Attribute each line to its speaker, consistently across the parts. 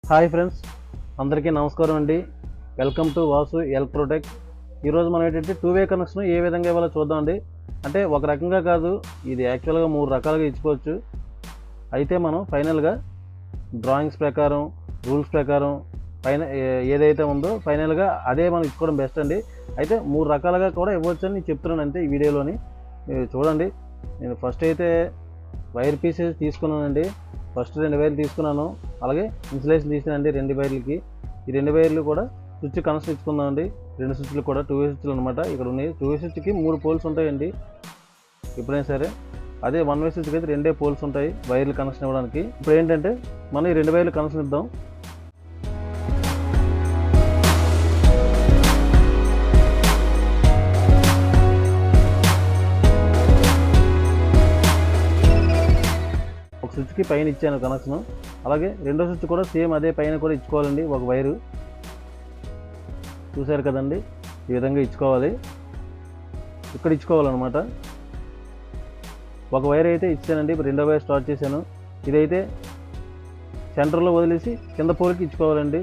Speaker 1: Hi friends, అందరికీ నమస్కారం అండి. Welcome to Vasu Electrotech. ఈరోజు మనం ఏంటంటే 2-వే కనెక్షన్ ఏ విధంగా ఇవ్వాలో చూద్దామండి. అంటే ఒక రకంగా కాదు, ఇది యాక్చువల్గా 3 రకాలుగా ఇచ్చుకోవచ్చు. అయితే మనం ఫైనల్గా డ్రాయింగ్స్ ప్రకారం, రూల్స్ ప్రకారం ఏదైతే ఉందో ఫైనల్గా అదే మనం ఇచ్చుకోవడం బెస్ట్ అండి. అయితే 3 రకాలుగా కూడా ఇవ్వచ్చు అని చెప్తున్నాను అంతే ఈ వీడియోలోని. చూడండి, నేను ఫస్ట్ అయితే వైర్ పీసెస్ తీసుకున్నానండి. ఫస్ట్ 2 వైర్లు తీసుకున్నాను, అలాగే ఇన్సులేషన్ తీసానండి 2 వైర్లకి. ఈ 2 వైర్లు కూడా స్విచ్ కనెక్షన్ ఇచ్చుకుందామండి. 2 స్విచ్లు కూడా 2-వే స్విచ్లు అనమాట. ఇక్కడ ఉన్నాయి 2-వే స్విచ్కి 3 పోల్స్ ఉంటాయండి ఎప్పుడైనా సరే. అదే 1-వే స్విచ్కి అయితే 2 పోల్స్ ఉంటాయి వైర్లు కనెక్షన్ ఇవ్వడానికి. ఇప్పుడు ఏంటంటే మనం ఈ 2 వైర్లు కనెక్షన్ ఇద్దాం. స్విచ్కి పైన ఇచ్చాను కనెక్షన్, అలాగే రెండో స్విచ్ కూడా సేమ్ అదే పైన కూడా ఇచ్చుకోవాలండి. ఒక వైరు చూసారు కదండి, ఈ విధంగా ఇచ్చుకోవాలి. ఇక్కడ ఇచ్చుకోవాలన్నమాట. ఒక వైర్ అయితే ఇచ్చానండి, రెండో వైర్ స్టార్ట్ చేశాను. ఇదైతే సెంటర్లో వదిలేసి కింద పోల్కి ఇచ్చుకోవాలండి.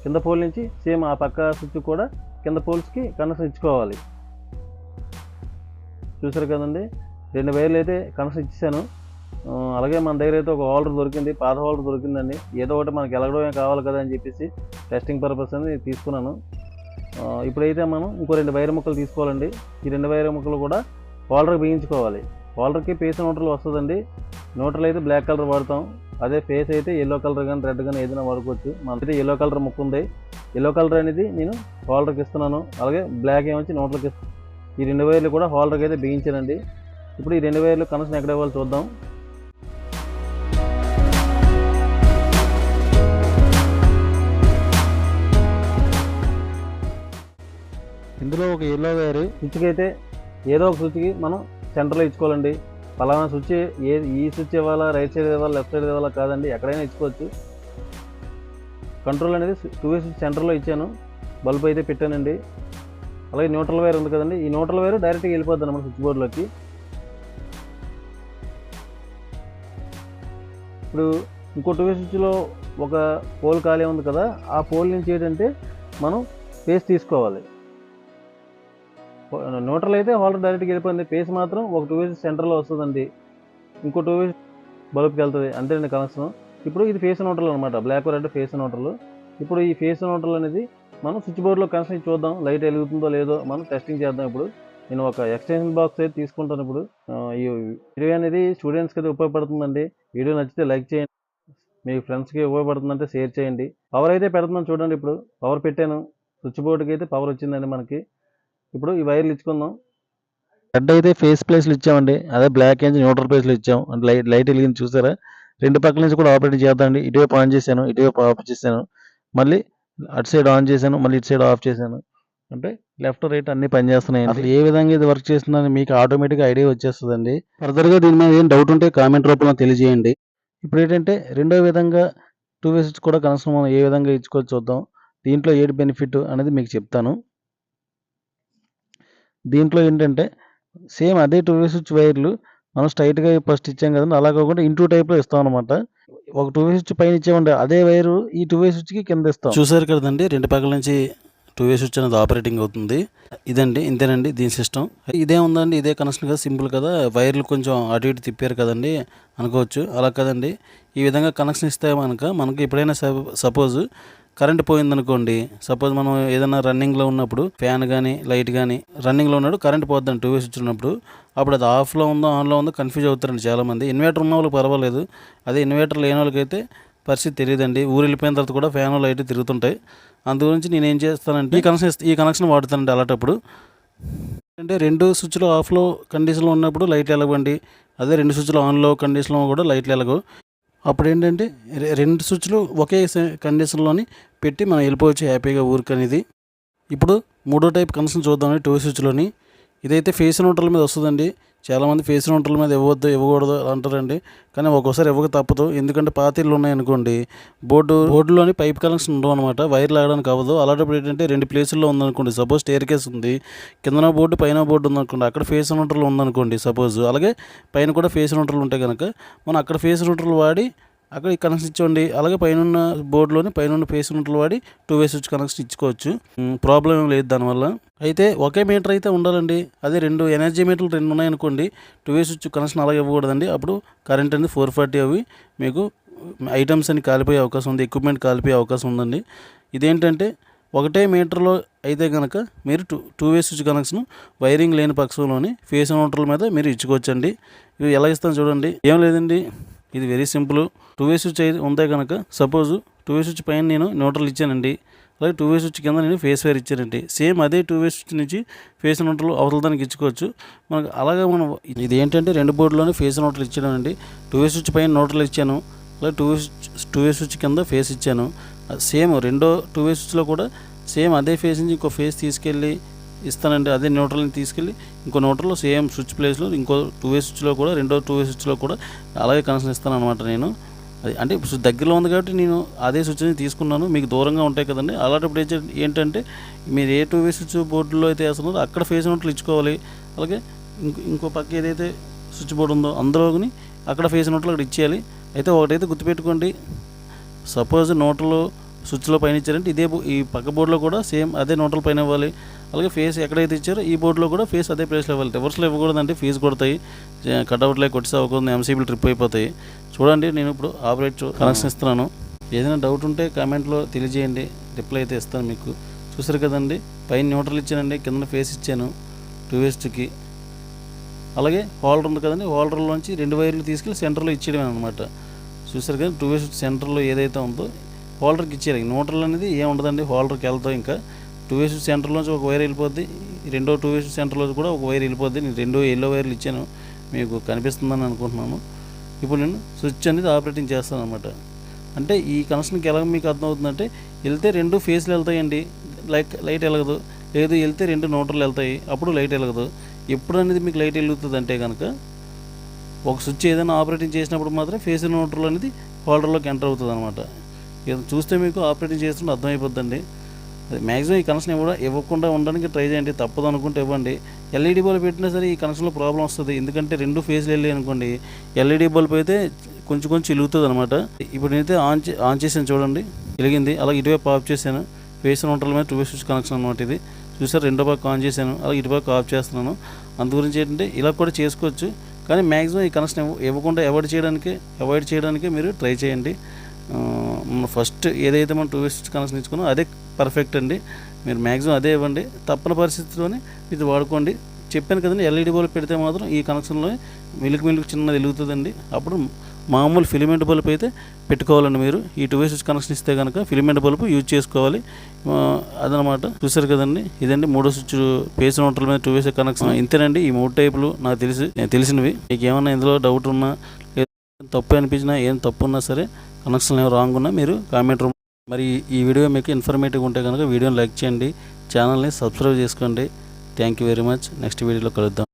Speaker 1: కింద పోల్ నుంచి సేమ్ ఆ పక్క స్విచ్ కూడా కింద పోల్స్కి కనెక్షన్ ఇచ్చుకోవాలి. చూసారు కదండి, 2 వైర్లు అయితే కనెక్షన్ ఇచ్చేసాను. అలాగే మన దగ్గర అయితే ఒక హోల్డర్ దొరికింది, పాత హోల్డర్ దొరికిందండి. ఏదో ఒకటి మనకి ఎలగడమే కావాలి కదా అని చెప్పేసి టెస్టింగ్ పర్పస్ అని తీసుకున్నాను. ఇప్పుడైతే మనం ఇంకో 2 వైర్ ముక్కలు తీసుకోవాలండి. ఈ 2 వైర్ ముక్కలు కూడా హోల్డర్కి బిగించుకోవాలి. హోల్డర్కి ఫేస్ న్యూట్రల్ వస్తుందండి. న్యూట్రల్ అయితే బ్లాక్ కలర్ వాడతాం, అదే ఫేస్ అయితే ఎల్లో కలర్ కానీ రెడ్ కానీ ఏదైనా వాడుకోవచ్చు. మనకైతే ఎల్లో కలర్ ముక్కు ఉంది. ఎల్లో కలర్ అనేది నేను హోల్డర్కి ఇస్తున్నాను, అలాగే బ్లాక్ ఏమొచ్చి న్యూట్రల్కి ఇస్తాను. ఈ 2 వైర్లు కూడా హోల్డర్కి అయితే బిగించానండి. ఇప్పుడు ఈ 2 వైర్లు కనెక్షన్ ఎక్కడ ఇవ్వాలి చూద్దాం. ఇందులో ఒక ఎల్లో వైర్ స్విచ్కి అయితే ఏదో ఒక స్విచ్కి మనం సెంటర్లో ఇచ్చుకోవాలండి. పలానా స్విచ్ ఈ స్విచ్ ఇవ్వాలా, రైట్ సైడ్ ఇవ్వాలా, లెఫ్ట్ సైడ్ ఇవ్వాలా కాదండి, ఎక్కడైనా ఇచ్చుకోవచ్చు. కంట్రోల్ అనేది 2-వే స్విచ్ సెంటర్లో ఇచ్చాను. బల్బ్ అయితే పెట్టానండి. అలాగే న్యూట్రల్ వైర్ ఉంది కదండి, ఈ న్యూట్రల్ వైర్ డైరెక్ట్గా వెళ్ళిపోద్ది అన్నమాట స్విచ్ బోర్డులోకి. ఇప్పుడు ఇంకో 2-వే స్విచ్లో ఒక పోల్ ఖాళీ ఉంది కదా, ఆ పోల్ నుంచి ఏంటంటే మనం ఫేస్ తీసుకోవాలి. న్యూట్రల్ అయితే హోల్డర్ డైరెక్ట్గా వెళ్ళిపోయింది, ఫేస్ మాత్రం ఒక 2-వే సెంటర్లో వస్తుందండి. ఇంకో 2-వే బల్బ్కి వెళ్తుంది, అంతేనండి కనెక్షన్. ఇప్పుడు ఇది ఫేస్ న్యూట్రల్ అనమాట, బ్లాక్ రెడ్ ఫేస్ న్యూట్రల్. ఇప్పుడు ఈ ఫేస్ న్యూట్రల్ అనేది మనం స్విచ్ బోర్డులో కనెక్షన్ చూద్దాం, లైట్ వెలుగుతుందో లేదో మనం టెస్టింగ్ చేద్దాం. ఇప్పుడు నేను ఒక ఎక్స్టెన్షన్ బాక్స్ అయితే తీసుకుంటాను. ఇప్పుడు ఈ వీడియో అనేది స్టూడెంట్స్కి అయితే ఉపయోగపడుతుందండి. వీడియో నచ్చితే లైక్ చేయండి, మీ ఫ్రెండ్స్కి ఉపయోగపడుతుందంటే షేర్ చేయండి. పవర్ అయితే పెడుతున్నాను చూడండి. ఇప్పుడు పవర్ పెట్టాను, స్విచ్ బోర్డుకి అయితే పవర్ వచ్చిందండి మనకి. ఇప్పుడు ఈ వైర్లు ఇచ్చుకుందాం. రెడ్ అయితే ఫేస్ ప్లేస్లు ఇచ్చామండి, అదే బ్లాక్ నుంచి న్యూట్రల్ ప్లేస్లు ఇచ్చాం. అంటే లైట్ వెలిగింది చూసారా. 2 పక్కల నుంచి కూడా ఆపరేట్ చేద్దామండి. ఇటువైపు ఆన్ చేశాను, ఇటువైపు ఆఫ్ చేశాను, మళ్ళీ అటు సైడ్ ఆన్ చేశాను, మళ్ళీ ఇటు సైడ్ ఆఫ్ చేశాను. అంటే లెఫ్ట్ రైట్ అన్ని పనిచేస్తున్నాయి. అసలు ఏ విధంగా ఇది వర్క్ చేస్తుందని మీకు ఆటోమేటిక్గా ఐడియా వచ్చేస్తుందండి. ఫర్దర్గా దీని మీద ఏం డౌట్ ఉంటే కామెంట్ రూపంలో తెలియజేయండి. ఇప్పుడు ఏంటంటే రెండో విధంగా 2-వే స్విచ్ కూడా కనెక్షన్ మనం ఏ విధంగా ఇచ్చుకోవచ్చు చూద్దాం. దీంట్లో ఏది బెనిఫిట్ అనేది మీకు చెప్తాను. దీంట్లో ఏంటంటే సేమ్ అదే 2-వే స్విచ్ వైర్లు మనం స్ట్రైట్గా ఫస్ట్ ఇచ్చాం కదండి, అలా కాకుండా ఇంటూ టైప్లో ఇస్తాం అనమాట. ఒక 2-వే స్విచ్ పైన ఇచ్చామండి, అదే వైరు ఈ 2-వే స్విచ్కి కింద ఇస్తాం. చూసారు కదండి, 2 పక్కల నుంచి 2-వే స్విచ్ అనేది ఆపరేటింగ్ అవుతుంది. ఇదండి, ఇంతేనండి దీని సిస్టమ్. ఇదే ఉందండి, ఇదే కనెక్షన్ కదా, సింపుల్ కదా. వైర్లు కొంచెం అటు ఇటు తిప్పారు కదండి అనుకోవచ్చు, అలా కదండి. ఈ విధంగా కనెక్షన్ ఇస్తే మనకి ఎప్పుడైనా సపోజ్ కరెంట్ పోయిందనుకోండి, సపోజ్ మనం ఏదైనా రన్నింగ్లో ఉన్నప్పుడు ఫ్యాన్ కానీ లైట్ కానీ రన్నింగ్లో ఉన్నప్పుడు కరెంట్ పోద్దండి 2-వే స్విచ్ ఉన్నప్పుడు. అప్పుడు అది ఆఫ్లో ఉందో ఆన్లో ఉందో కన్ఫ్యూజ్ అవుతారండి చాలామంది. ఇన్వర్టర్ ఉన్న వాళ్ళకి పర్వాలేదు, అదే ఇన్వర్టర్ లేని వాళ్ళకైతే పరిస్థితి తెలియదండి. ఊరు వెళ్ళిపోయిన తర్వాత కూడా ఫ్యాన్ లైట్ తిరుగుతుంటాయి. అందు గురించి నేను ఏం చేస్తానంటే ఈ కనెక్షన్ వాడుతానండి అలాంటప్పుడు. అంటే 2 స్విచ్లు ఆఫ్లో కండిషన్లో ఉన్నప్పుడు లైట్ వెలగండి, అదే 2 స్విచ్లు ఆన్లో కండిషన్లో కూడా లైట్లు వెలగవు. అప్పుడు ఏంటంటే 2 స్విచ్లు ఒకే కండిషన్లోని పెట్టి మనం వెళ్ళిపోవచ్చు హ్యాపీగా ఊరికి అనేది. ఇప్పుడు 3వ టైప్ కనెక్షన్ చూద్దామండి 2-వే స్విచ్లోని. ఇదైతే ఫేస్ న్యూట్రల్ మీద వస్తుందండి. చాలామంది ఫేస్ న్యూట్రల్ మీద ఇవ్వకూడదు అంటారండి, కానీ ఒక్కోసారి ఇవ్వక తప్పదు. ఎందుకంటే పాత ఇళ్ళు ఉన్నాయనుకోండి, బోర్డులోని పైప్ కనెక్షన్ ఉండవు అనమాట, వైర్ లాగడానికి అవ్వదు. అలాంటప్పుడు ఏంటంటే 2 ప్లేసుల్లో ఉందనుకోండి, సపోజ్ స్టేర్ కేస్ ఉంది, కిందన బోర్డు పైన బోర్డు ఉందనుకోండి, అక్కడ ఫేస్ న్యూట్రల్ ఉందనుకోండి సపోజ్, అలాగే పైన కూడా ఫేస్ న్యూట్రల్ ఉంటే కనుక మనం అక్కడ ఫేస్ న్యూట్రల్ వాడి అక్కడ ఈ కనెక్షన్ ఇచ్చుకోండి. అలాగే పైన బోర్డులోని పైన ఫేస్ నోట్లు వాడి 2 వే స్విచ్ కనెక్షన్ ఇచ్చుకోవచ్చు. ప్రాబ్లం ఏం లేదు దానివల్ల. అయితే ఒకే మీటర్ అయితే ఉండాలండి. అదే 2 ఎనర్జీ మీటర్లు 2 ఉన్నాయనుకోండి, 2 వే స్విచ్ కనెక్షన్ అలాగే ఇవ్వకూడదండి. అప్పుడు కరెంట్ అనేది 440 అవి మీకు ఐటమ్స్ అని కాలిపోయే అవకాశం ఉంది, ఎక్విప్మెంట్ కాలిపోయే అవకాశం ఉందండి. ఇదేంటంటే ఒకటే మీటర్లో అయితే కనుక మీరు two way switch connection wiring లేని పక్షంలోని ఫేస్ నోట్ల మీద మీరు ఇచ్చుకోవచ్చండి. ఇవి ఎలా ఇస్తాను చూడండి. ఏం లేదండి, ఇది వెరీ సింపుల్. 2 వే స్విచ్ అయితే ఉంటే కనుక సపోజ్ 2 వే స్విచ్ పైన నేను న్యూట్రల్ ఇచ్చానండి, అలాగే 2 వే స్విచ్ కింద నేను ఫేస్ వైర్ ఇచ్చానండి. సేమ్ అదే 2 వే స్విచ్ నుంచి ఫేస్ నోట్లు అవతల దానికి ఇచ్చుకోవచ్చు. మనకు అలాగే మనం ఇది ఏంటంటే 2 బోర్డులోనే ఫేస్ నోట్లు ఇచ్చానండి. 2 వే స్విచ్ పైన న్యూట్రల్ ఇచ్చాను, అలాగే 2 వే స్విచ్ కింద ఫేస్ ఇచ్చాను. సేమ్ రెండో 2 వే స్విచ్లో కూడా సేమ్ అదే ఫేస్ నుంచి ఇంకో ఫేస్ తీసుకెళ్ళి ఇస్తానండి. అదే న్యూట్రల్ని తీసుకెళ్ళి ఇంకో న్యూట్రల్లో సేమ్ స్విచ్ ప్లేస్లో ఇంకో 2 వే స్విచ్లో కూడా రెండో 2 వే స్విచ్లో కూడా అలాగే కనెక్షన్ ఇస్తాను అనమాట నేను. అది అంటే ఇప్పుడు దగ్గరలో ఉంది కాబట్టి నేను అదే స్విచ్ని తీసుకున్నాను. మీకు దూరంగా ఉంటాయి కదండి, అలాంటప్పుడు ఏంటంటే మీరు ఏ 2 వే స్విచ్ బోర్డులో అయితే వేస్తున్నారో అక్కడ ఫేస్ నోట్లు ఇచ్చుకోవాలి. అలాగే ఇంకో పక్క ఏదైతే స్విచ్ బోర్డు ఉందో అందులోని అక్కడ ఫేస్ నోట్లు అక్కడ ఇచ్చేయాలి. అయితే ఒకటైతే గుర్తుపెట్టుకోండి, సపోజ్ నోట్లో స్విచ్లో పైన ఇచ్చారంటే ఈ పక్క బోర్డులో కూడా సేమ్ అదే నోట్ల పైన ఇవ్వాలి. అలాగే ఫేస్ ఎక్కడైతే ఇచ్చారో ఈ బోర్డులో కూడా ఫేస్ అదే ప్లేస్లో ఇవ్వాలి. రివర్స్లో ఇవ్వకూడదంటే ఫీజు కొడతాయి, కట్అవుట్లే కొట్టి అవ్వకూడదు, ఎంసీబీలు ట్రిప్ అయిపోతాయి. చూడండి, నేను ఇప్పుడు ఆపరేట్ కనెక్షన్ ఇస్తున్నాను. ఏదైనా డౌట్ ఉంటే కామెంట్లో తెలియజేయండి, రిప్లై అయితే ఇస్తాను మీకు. చూసారు కదండి, పైన న్యూట్రల్ ఇచ్చానండి, కింద ఫేస్ ఇచ్చాను 2 వే స్విచ్కి. అలాగే హోల్డర్ ఉంది కదండి, హోల్డర్లోంచి 2 వైర్లు తీసుకెళ్ళి సెంటర్లో ఇచ్చేయడం అనమాట. చూసారు కదా, 2 వే స్విచ్ సెంటర్లో ఏదైతే ఉందో హోల్డర్కి ఇచ్చేయాలి. న్యూట్రల్ అనేది ఏం ఉండదండి, హోల్డర్కి వెళ్తాం. ఇంకా 2 వే స్విచ్ సెంటర్లోంచి ఒక వైర్ వెళ్ళిపోద్ది, రెండో 2 వే స్విచ్ సెంటర్లో కూడా ఒక వైర్ వెళ్ళిపోద్ది. నేను 2 ఎల్లో వైర్లు ఇచ్చాను, మీకు కనిపిస్తుందని అనుకుంటున్నాను. ఇప్పుడు నేను స్విచ్ అనేది ఆపరేటింగ్ చేస్తాను అనమాట. అంటే ఈ కనెక్షన్కి ఎలా మీకు అర్థమవుతుందంటే, వెళ్తే 2 ఫేస్లు వెళ్తాయండి, లైట్ వెలగదు. లేదు వెళ్తే 2 న్యూట్రల్ వెళ్తాయి, అప్పుడు లైట్ వెలగదు. ఎప్పుడు అనేది మీకు లైట్ వెలుగుతుంది అంటే కనుక ఒక స్విచ్ ఏదైనా ఆపరేటింగ్ చేసినప్పుడు మాత్రం ఫేస్ న్యూట్రల్ అనేది హోల్డర్లోకి ఎంటర్ అవుతుంది అనమాట. చూస్తే మీకు ఆపరేటింగ్ చేస్తుంటే అర్థమైపోద్దండి. అది మ్యాక్సిమం ఈ కనెక్షన్ ఇవ్వకుండా ఉండడానికి ట్రై చేయండి. తప్పదు అనుకుంటే ఇవ్వండి. ఎల్ఈడి బల్బ్ పెట్టినా సరే ఈ కనెక్షన్లో ప్రాబ్లం వస్తుంది. ఎందుకంటే 2 ఫేజ్లు వెళ్ళాయి అనుకోండి, ఎల్ఈడి బల్బ్ అయితే కొంచెం వెలుగుతుంది అనమాట. ఇప్పుడు నేనైతే ఆన్ చేసాను చూడండి, వెలిగింది. అలాగే ఇటువైపు ఆఫ్ చేశాను. ఫేస్ న్యూట్రల్ మీద 2 వే స్విచ్ కనెక్షన్ అనమాట ఇది. చూసారు, రెండో పక్క ఆన్ చేశాను, అలాగే ఇటుపక్క ఆఫ్ చేస్తున్నాను. అందు గురించి ఏంటంటే ఇలా కూడా చేసుకోవచ్చు, కానీ మ్యాక్సిమం ఈ కనెక్షన్ ఇవ్వకుండా అవాయిడ్ చేయడానికి మీరు ట్రై చేయండి. ఫస్ట్ ఏదైతే మనం 2 వే స్విచ్ కనెక్షన్ ఇచ్చుకున్నాం అదే పర్ఫెక్ట్ అండి. మీరు మ్యాక్సిమం అదే ఇవ్వండి. తప్పని పరిస్థితిలోనే ఇది వాడుకోండి. చెప్పాను కదండి, ఎల్ఈడి బల్బ్ పెడితే మాత్రం ఈ కనెక్షన్లో మిలుకు చిన్నది వెలుగుతుందండి. అప్పుడు మామూలు ఫిలిమెంట్ బల్బ్ అయితే పెట్టుకోవాలండి. మీరు ఈ 2 వే స్విచ్ కనెక్షన్ ఇస్తే కనుక ఫిలిమెంట్ బల్బ్ యూజ్ చేసుకోవాలి. అదనమాట. చూసారు కదండి, ఇదండి 3 స్విచ్ ఫేస్ న్యూట్రల్ మీద 2 వే కనెక్షన్. ఇంతేనండి, ఈ 3 టైపులు నాకు తెలిసినవి. మీకు ఏమన్నా ఇందులో డౌట్ ఉన్నా, తప్పు అనిపించినా, ఏం తప్పు ఉన్నా సరే, కనెక్షన్ ఏమో రాంగ్ ఉన్నా మీరు కామెంట్ రూమ్. మరి ఈ వీడియో మీకు ఇన్ఫర్మేటివ్ ఉంటే కనుక వీడియోని లైక్ చేయండి, ఛానల్ని సబ్స్క్రైబ్ చేసుకోండి. Thank you very much. Next వీడియోలో కలుద్దాం.